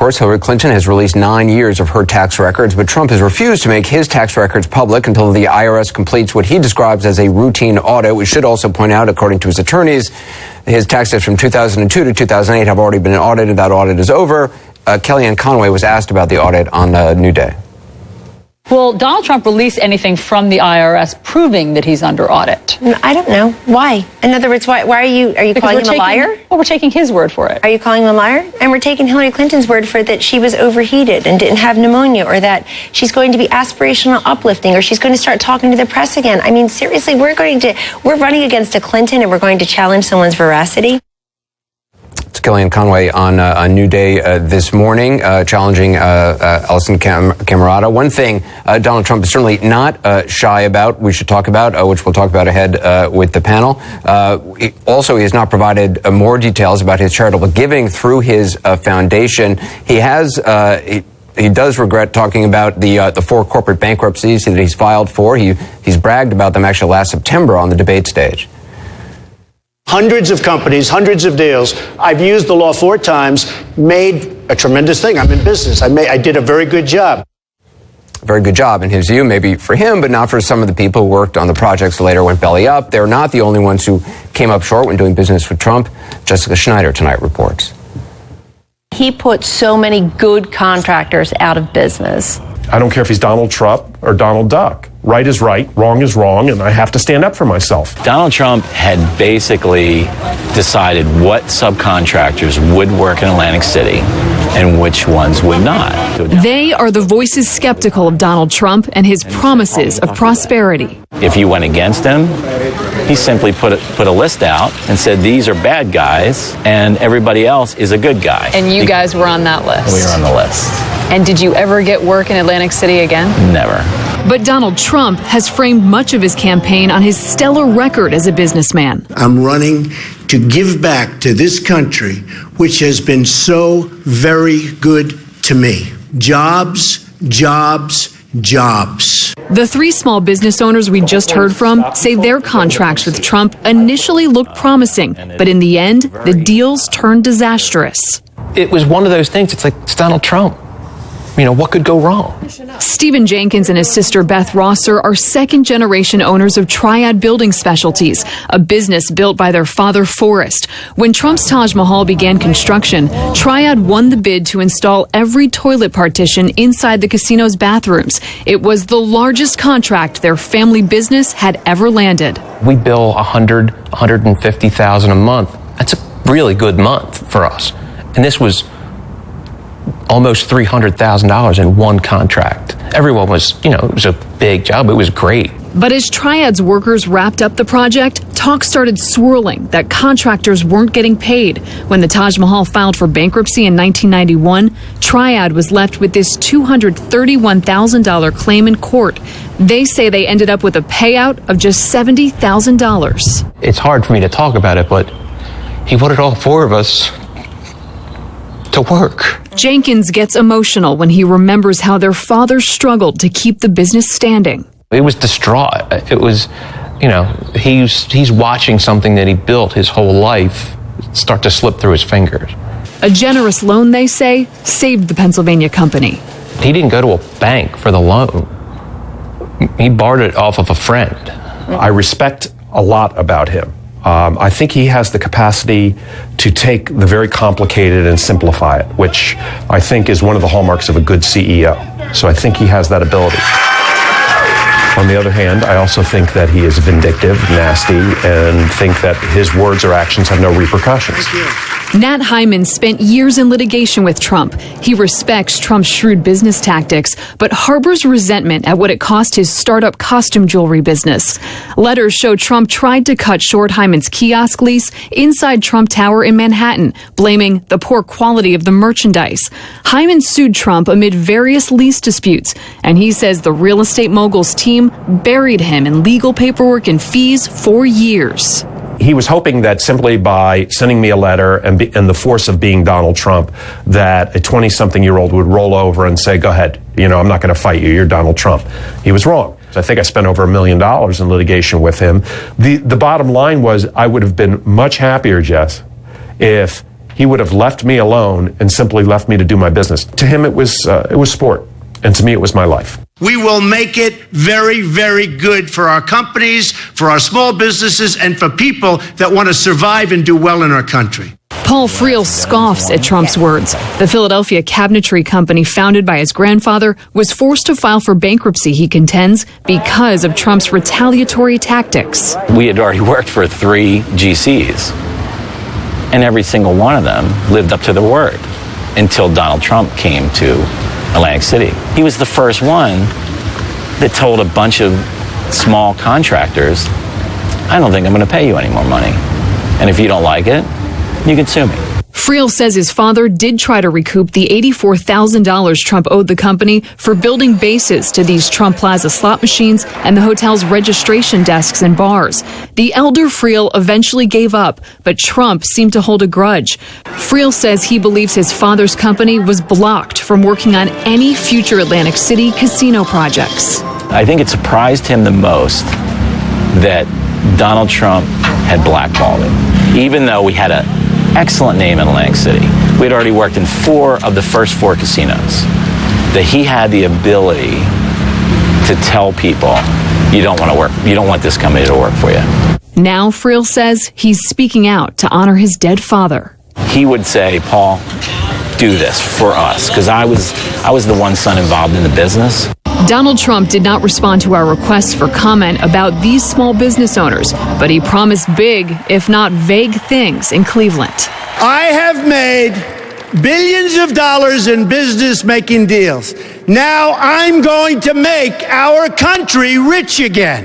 course, Hillary Clinton has released 9 years of her tax records, but Trump has refused to make his tax records public until the IRS completes what he describes as a routine audit. We should also point out, according to his attorneys, his taxes from 2002 to 2008 have already been audited. That audit is over. Kellyanne Conway was asked about the audit on New Day. Will Donald Trump release anything from the IRS proving that he's under audit? I don't know. Why? In other words, why are you calling him a liar? Well, we're taking his word for it. Are you calling him a liar? And we're taking Hillary Clinton's word for it that she was overheated and didn't have pneumonia, or that she's going to be aspirational uplifting, or she's going to start talking to the press again. I mean, seriously, we're running against a Clinton and we're going to challenge someone's veracity. It's Kellyanne Conway on New Day this morning, challenging Alisyn Camerota. One thing Donald Trump is certainly not shy about, we should talk about, which we'll talk about ahead with the panel. Also, he has not provided more details about his charitable giving through his foundation. He has... He does regret talking about the 4 corporate bankruptcies that he's filed for. He's bragged about them actually last September on the debate stage. Hundreds of companies, hundreds of deals. I've used the law 4 times, made a tremendous thing. I'm in business. I did a very good job. Very good job in his view, maybe for him, but not for some of the people who worked on the projects that later went belly up. They're not the only ones who came up short when doing business with Trump. Jessica Schneider tonight reports. He put so many good contractors out of business. I don't care if he's Donald Trump or Donald Duck. Right is right, wrong is wrong, and I have to stand up for myself. Donald Trump had basically decided what subcontractors would work in Atlantic City and which ones would not. They are the voices skeptical of Donald Trump and his promises of prosperity. If you went against him, he simply put a list out and said these are bad guys and everybody else is a good guy. And you guys were on that list? We were on the list. And did you ever get work in Atlantic City again? Never. But Donald Trump has framed much of his campaign on his stellar record as a businessman. I'm running to give back to this country, which has been so very good to me. Jobs, jobs, jobs. The 3 small business owners we just heard from say their contracts with Trump initially looked promising, but in the end, the deals turned disastrous. It was one of those things, it's like, it's Donald Trump. You know, what could go wrong? Stephen Jenkins and his sister Beth Rosser are second-generation owners of Triad Building Specialties, a business built by their father, Forrest. When Trump's Taj Mahal began construction, Triad won the bid to install every toilet partition inside the casino's bathrooms. It was the largest contract their family business had ever landed. We bill $100,000, $150,000 a month. That's a really good month for us. And this was almost $300,000 in one contract. Everyone was, it was a big job. It was great. But as Triad's workers wrapped up the project, talk started swirling that contractors weren't getting paid. When the Taj Mahal filed for bankruptcy in 1991, Triad was left with this $231,000 claim in court. They say they ended up with a payout of just $70,000. It's hard for me to talk about it, but he wanted all 4 of us to work. Jenkins gets emotional when he remembers how their father struggled to keep the business standing. It was distraught. It was, he's watching something that he built his whole life start to slip through his fingers. A generous loan, they say, saved the Pennsylvania company. He didn't go to a bank for the loan. He borrowed it off of a friend. I respect a lot about him. I think he has the capacity to take the very complicated and simplify it, which I think is one of the hallmarks of a good CEO. So I think he has that ability. On the other hand, I also think that he is vindictive, nasty, and think that his words or actions have no repercussions. Nat Hyman spent years in litigation with Trump. He respects Trump's shrewd business tactics, but harbors resentment at what it cost his startup costume jewelry business. Letters show Trump tried to cut short Hyman's kiosk lease inside Trump Tower in Manhattan, blaming the poor quality of the merchandise. Hyman sued Trump amid various lease disputes, and he says the real estate mogul's team buried him in legal paperwork and fees for years. He was hoping that simply by sending me a letter and the force of being Donald Trump, that a 20-something-year-old would roll over and say, go ahead, I'm not going to fight you, you're Donald Trump. He was wrong. I think I spent over $1 million in litigation with him. The bottom line was I would have been much happier, Jess, if he would have left me alone and simply left me to do my business. To him, it was sport, and to me, it was my life. We will make it very, very good for our companies, for our small businesses, and for people that want to survive and do well in our country. Paul Friel scoffs at Trump's words. The Philadelphia cabinetry company founded by his grandfather was forced to file for bankruptcy, he contends, because of Trump's retaliatory tactics. We had already worked for 3 GCs, and every single one of them lived up to their word until Donald Trump came to Atlantic City. He was the first one that told a bunch of small contractors, I don't think I'm going to pay you any more money. And if you don't like it, you can sue me. Friel says his father did try to recoup the $84,000 Trump owed the company for building bases to these Trump Plaza slot machines and the hotel's registration desks and bars. The elder Friel eventually gave up, but Trump seemed to hold a grudge. Friel says he believes his father's company was blocked from working on any future Atlantic City casino projects. I think it surprised him the most that Donald Trump had blackballed him, even though we had an excellent name in Atlantic City. We had already worked in 4 of the first 4 casinos. That he had the ability to tell people, you don't want this company to work for you. Now, Friel says he's speaking out to honor his dead father. He would say, Paul, do this for us, because I was the one son involved in the business. Donald Trump did not respond to our requests for comment about these small business owners, but he promised big, if not vague, things in Cleveland. I have made billions of dollars in business making deals. Now I'm going to make our country rich again.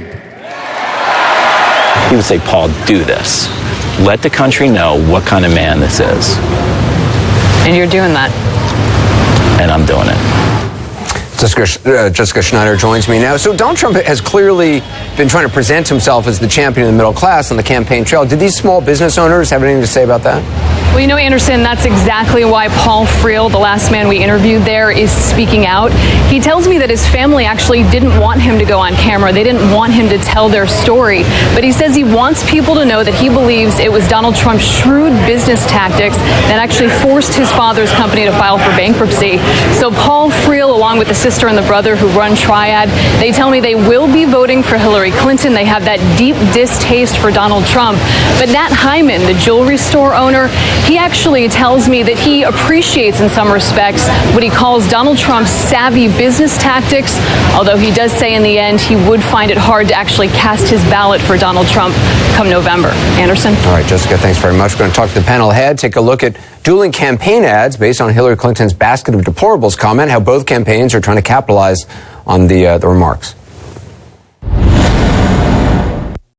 He would say, Paul, do this. Let the country know what kind of man this is. And you're doing that. And I'm doing it. Jessica Schneider joins me now. So Donald Trump has clearly been trying to present himself as the champion of the middle class on the campaign trail. Did these small business owners have anything to say about that? Well, you know, Anderson, that's exactly why Paul Friel, the last man we interviewed there, is speaking out. He tells me that his family actually didn't want him to go on camera. They didn't want him to tell their story. But he says he wants people to know that he believes it was Donald Trump's shrewd business tactics that actually forced his father's company to file for bankruptcy. So Paul Friel, along with the sister and the brother who run Triad, they tell me they will be voting for Hillary Clinton. They have that deep distaste for Donald Trump. But Nat Hyman, the jewelry store owner, he actually tells me that he appreciates in some respects what he calls Donald Trump's savvy business tactics, although he does say in the end he would find it hard to actually cast his ballot for Donald Trump come November. Anderson? All right, Jessica, thanks very much. We're going to talk to the panel ahead, take a look at dueling campaign ads based on Hillary Clinton's basket of deplorables comment, how both campaigns are trying to capitalize on the remarks.